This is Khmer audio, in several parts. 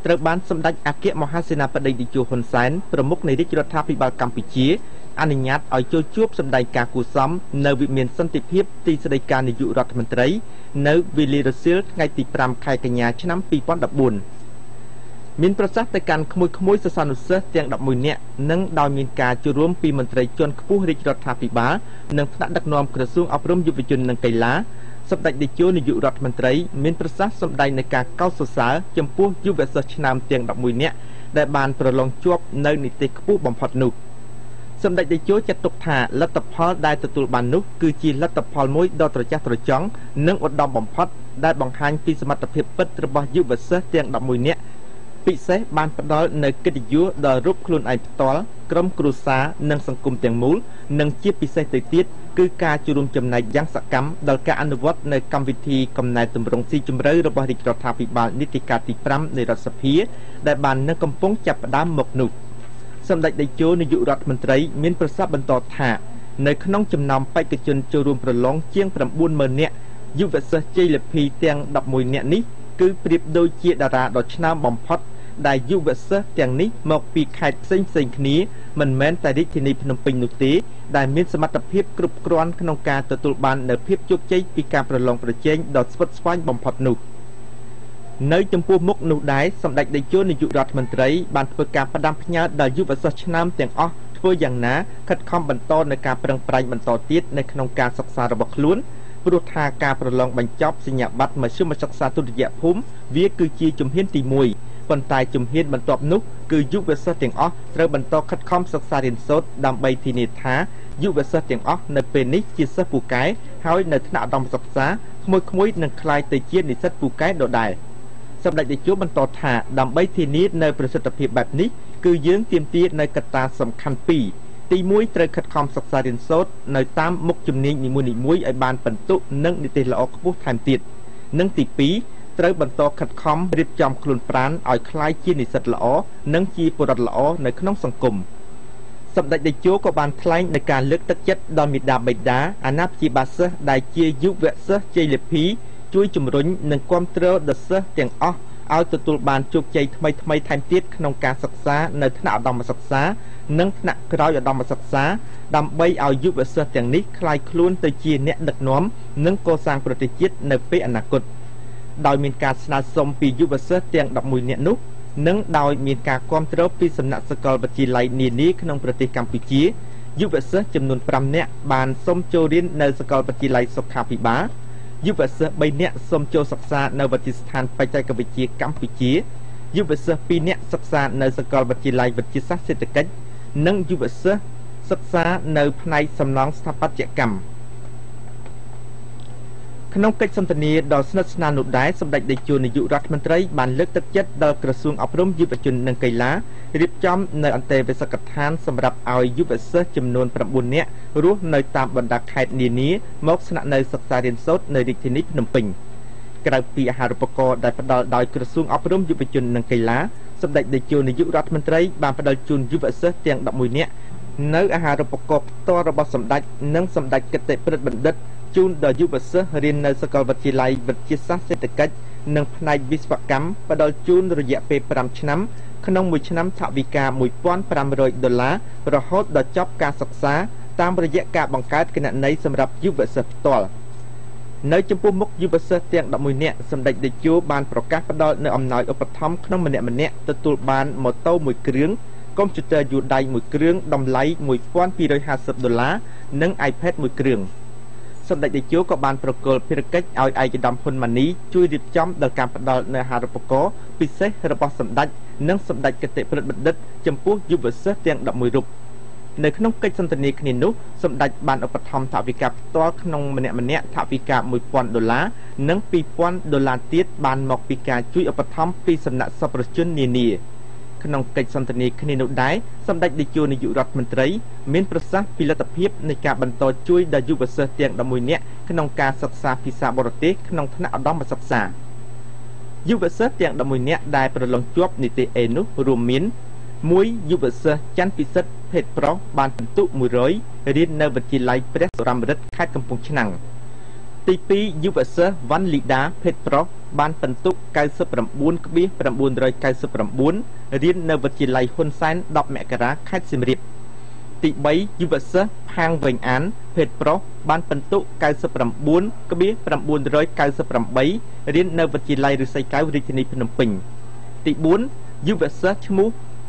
ត្រូវបានសម្ដេចអគ្គមហាសេនាបតីតេជោហ៊ុនសែនប្រមុខនៃរាជរដ្ឋាភិបាលកម្ពុជាអនុញ្ញាតឲ្យចូលជួបសម្ដែងការគូសំនៅវិមានសន្តិភាពទីស្តីការនាយករដ្ឋមន្ត្រីនៅវីលីរសៀលថ្ងៃទី5ខែកញ្ញាឆ្នាំ2014មានប្រសាសន៍ទៅកាន់ក្មួយសិស្សានុសិស្សទាំង11នាក់និងដោយមានការចូលរួមពីមន្ត្រីជាន់ខ្ពស់រាជរដ្ឋាភិបាលនិងថ្នាក់ដឹកនាំក្រសួងអប់រំយុវជននិងកីឡាសម្ដេចតេជោនាយករដ្ឋមន្ត្រីមានប្រសាសន៍សម្ដែងនៃការកោតសរសើរចំពោះយុវសិស្សឆ្នាំទាំង11នាក់ដែលបានប្រឡងជាប់នៅនីតិខ្ពស់បំផុតនោះសម្ដេចតេជោចាត់ទុកថាលទ្ធផលដែលទទួលបាននោះគឺជាលទ្ធផលមួយដ៏ត្រចះត្រចង់និងឧត្តមបំផុតដែលបង្ហាញពីសមត្ថភាពពិតរបស់យុវសិស្សទាំង11នាក់ពិសេសបានផ្ដល់នូវកិត្តិយសដល់រូបខ្លួនឯងផ្ទាល់ក្រុមគ្រួសារនិងសង្គមទាំងមូលនិងជាពិសេសទៅទៀតគឺការចូលរួមចំណែកយ៉ាងសកម្មដល់ការអនុវត្តនៅកម្មវិធីកំណែទម្រង់ស៊ីជម្រៅរបស់រាជរដ្ឋាភិបាលនីតិកាលទី5នៃរដ្ឋសភាដែលបាននឹងកំពុងចាប់ផ្ដើមមកនោះសម្ដេចតេជោនាយករដ្ឋមន្ត្រីមានប្រសាសន៍បន្តថានៅក្នុងចំណោមបេក្ខជនចូលរួមប្រឡងជាង 90,000 នាក់យុវសិស្សជ័យលាភីទាំង11នាក់នេះគឺប្រៀបដូចជាតារាដ៏ឆ្នើមបំផុតដែលយុវសិស្សទាំងនេះមកពីខេត្តផ្សេងគ្នាមិនមែនតែរាជធានីភ្នំពេញនោះទេដែលមានសមត្ថភាពគ្រប់គ្រាន់ក្នុងការទទួលបាននូវភាពជោគជ័យពីការប្រឡងប្រជែងដ៏ស្វិតស្វាញបំផុតនោះនៅចំពោះមុខនោះដែរសម្ដេចតេជោនាយករដ្ឋមន្ត្រីបានធ្វើការផ្ដាំផ្ញើដល់យុវសិស្សឆ្នើមទាំងអស់ធ្វើយ៉ាងណាខិតខំបន្តនៅការប្រឹងប្រែងបន្តទៀតនៅក្នុងការសិក្សារបស់ខ្លួនព្រោះថាការប្រឡងបញ្ចប់សញ្ញាបត្រមធ្យមសិក្សាទុតិយភូមិវាគឺជាជំហានទី1ប៉ុន្តែជំហានបន្ទាប់នោះគឺយុវសិស្សទាំងអស់ត្រូវបន្តខិតខំសិក្សារៀនសូត្រដើម្បីធានាថាយុវសិស្សទាំងអស់នៅពេលនេះជាសិស្សពូកែហើយនៅថ្នាក់ឧត្តមសិក្សាក្មួយនឹងក្លាយទៅជានិស្សិតពូកែដដែលសម្ដេចតេជោបន្តថាដើម្បីធានានៅប្រសិទ្ធភាពបែបនេះគឺយើងទាមទារនៅកត្តាសំខាន់2ទី1ត្រូវខិតខំសិក្សារៀនសូត្រនៅតាមមុខជំនាញនីមួយៗឲ្យបានពិន្ទុនិងនិទ្ទេសល្អខ្ពស់ថែមទៀតនិងទី2ត្រូវបន្តខិតខំរៀបចំខ្លួនប្រាណឲ្យក្លាយជានិស្សិតល្អនិងជាពលរដ្ឋល្អនៅក្នុងសង្គមសម្ដេចតេជោក៏បានថ្លែងនៅការលើកទឹកចិត្តដល់មាតាបិតាអាណាព្យាបាលសិស្សដែលជាយុវសិស្សជ័យលាភីជួយជំរុញនិងគាំទ្រដល់សិស្សទាំងអស់ឲ្យទទួលបានជោគជ័យថ្មីថែមទៀតក្នុងការសិក្សានៅថ្នាក់ឧត្តមសិក្សានិងថ្នាក់ក្រោយឧត្តមសិក្សាដើម្បីឲ្យយុវសិស្សទាំងនេះក្លាយខ្លួនទៅជាអ្នកដឹកនាំនិងកសាងប្រទេសជាតិនៅពេលអនាគតដោយមានការស្នើសុំពីយុវសិស្សទាំង11នាក់នោះនិងដោយមានការគាំទ្រពីសំណាក់សាកលវិទ្យាល័យនានាក្នុងប្រទេសកម្ពុជាយុវសិស្សចំនួន5នាក់បានសុំចូលរៀននៅសាកលវិទ្យាល័យសុខាភិបាលយុវសិស្ស3នាក់សុំចូលសិក្សានៅវិទ្យាស្ថានបច្ចេកវិទ្យាកម្ពុជាយុវសិស្ស2នាក់សិក្សានៅសាកលវិទ្យាល័យវិទ្យាសាស្ត្រសេដ្ឋកិច្ចនិងយុវសិស្សសិក្សានៅផ្នែកសំណង់ស្ថាបត្យកម្មក្នុងកិច្ចសន្ទនាដ៏ស្និទ្ធស្នាលនោះដែរសម្ដេចតេជោនាយករដ្ឋមន្ត្រីបានលើកទឹកចិត្តដល់ក្រសួងអប់រំយុវជននិងកីឡារៀបចំនៅអន្តេវាសិកដ្ឋានសម្រាប់ឲ្យយុវសិស្សចំនួន9នាក់រស់នៅតាមបណ្ដាខេត្តនានាមកស្នាក់នៅសិក្សារៀនសូត្រនៅរាជធានីភ្នំពេញក្រៅពីអាហារូបករណ៍ដែលផ្ដល់ដោយក្រសួងអប់រំយុវជននិងកីឡាសម្ដេចតេជោនាយករដ្ឋមន្ត្រីបានផ្ដល់ជូនយុវសិស្សទាំង11នាក់នៅអាហារូបករណ៍ផ្ទាល់របស់សម្ដេចនិងសម្ដេចគតិព្រឹទ្ធបណ្ឌិតជូនដល់យុវសិស្សរៀននៅសាកលវិទ្យាល័យវិទ្យាសាស្ត្រសេដ្ឋកិច្ចនិងផ្នែកវិស្វកម្មផ្ដល់ជូនរយៈពេល5ឆ្នាំក្នុងមួយឆ្នាំថវិកា$1,500រហូតដល់ចប់ការសិក្សាតាមរយៈការបង្កើតគណនីសម្រាប់យុវសិស្សផ្ទាល់នៅចំពោះមុខយុវសិស្សទាំង11នាក់សម្ដេចតេជោបានប្រកាសផ្ដល់នូវអំណោយឧបត្ថម្ភក្នុងម្នាក់ទទួលបានម៉ូតូ1គ្រឿងកុំព្យូទ័រយួរដៃ1គ្រឿងតម្លៃ$1,250និង iPad 1គ្រឿងសម្ដេចតេជោក៏បានប្រគល់ភារកិច្ចឲ្យឯកឧត្តមហ៊ុនម៉ាណីជួយរៀបចំដល់ការផ្ដល់នូវអាហារូបករណ៍ពិសេសរបស់សម្ដេចនិងសម្ដេចគតិព្រឹទ្ធបណ្ឌិតចំពោះយុវសិស្សទាំង11រូបនៅក្នុងកិច្ចសន្ទនាគ្នានោះសម្ដេចបានឧបត្ថម្ភថវិកាផ្ទាល់ក្នុងម្នាក់ថវិកា$1,000និង$2,000ទៀតបានមកពីការជួយឧបត្ថម្ភពីសំណាក់សប្បុរសជននានាក្នុងកិច្ចសន្ទនាគ្នានោះដែរសម្ដេចតេជោនាយករដ្ឋមន្ត្រីមានប្រសាសន៍ពីលទ្ធភាពនៃការបន្តជួយដល់យុវសិស្សទាំង11នាក់ក្នុងការសិក្សាភាសាបរទេសក្នុងថ្នាក់ឧត្តមសិក្សាយុវសិស្សទាំង11នាក់ដែលប្រឡងជាប់នីតិAនោះរួមមាន1យុវសិស្សច័ន្ទពិសិដ្ឋភេទប្រុសបានពិន្ទុ100រៀននៅវិទ្យាល័យព្រះសុរាម្រិតខេត្តកំពង់ឆ្នាំងទី2យុវសិស្សវណ្ណលីដាភេទប្រុស បានពិន្ទុ 99.999 រៀននៅវិទ្យាល័យហ៊ុនសែន 10 មករា ខេត្តសៀមរាប ទី 3 យុវសិស្សផាងវែងអាន ភេទប្រុស បានពិន្ទុ 99.998 រៀននៅវិទ្យាល័យឫស្សីកែវ រាជធានីភ្នំពេញ ទី 4 យុវសិស្សឈ្មោះ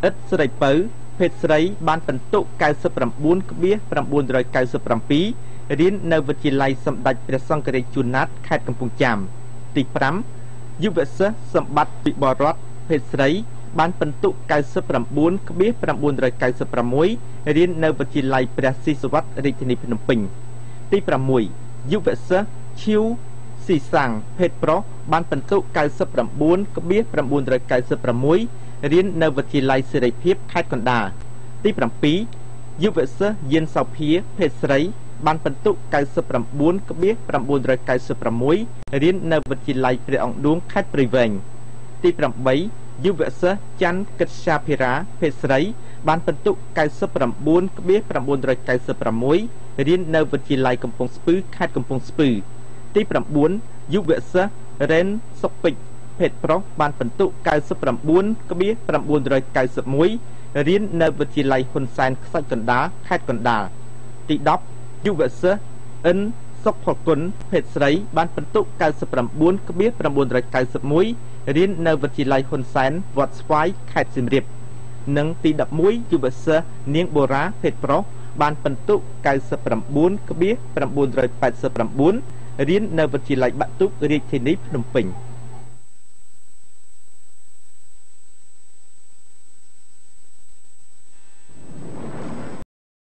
ឥតស្រីពៅ ភេទស្រី បានពិន្ទុ 99.997 រៀននៅវិទ្យាល័យសម្ដេចព្រះសង្ឃរាជជួនណាត ខេត្តកំពង់ចាម ទី 5 យុវសិស្សសម្បត្តិវិបលរដ្ឋ ភេទស្រី បានពិន្ទុ 99.996 រៀននៅវិទ្យាល័យព្រះស៊ីសុវត្ថិ រាជធានីភ្នំពេញ ទី 6 យុវសិស្សឈៀវស៊ីសាំង ភេទប្រុស បានពិន្ទុ 99.996 រៀននៅវិទ្យាល័យសេរីភាព ខេត្តកណ្ដាល ទី 7 យុវសិស្សយិនសោភា ភេទស្រី បានពិន្ទុ 99.996 រៀននៅវិទ្យាល័យព្រះអង្គឌួង ខេត្តព្រៃវែង ទី 8 យុវសិស្សច័ន្ទកិត្យាភិរា ភេទស្រី បានពិន្ទុ 99.996 រៀននៅវិទ្យាល័យកំពង់ស្ពឺ ខេត្តកំពង់ស្ពឺ ទី 9 យុវសិស្សរ៉េនសុកពេជ្រ ភេទប្រុស បានពិន្ទុ 99.991 រៀននៅវិទ្យាល័យហ៊ុនសែន ខ្សាច់កណ្ដាល ខេត្តកណ្ដាល ទី 10 យុវសិស្សអិនសុកផលគុណ ភេទស្រី បានពិន្ទុ 99.991 រៀននៅវិទ្យាល័យហ៊ុនសែន វត្តស្វាយ ខេត្តសៀមរាប និង ទី 11 យុវសិស្សនាងបូរ៉ា ភេទប្រុស បានពិន្ទុ 99.989 រៀននៅវិទ្យាល័យបាក់ទុក រាជធានីភ្នំពេញ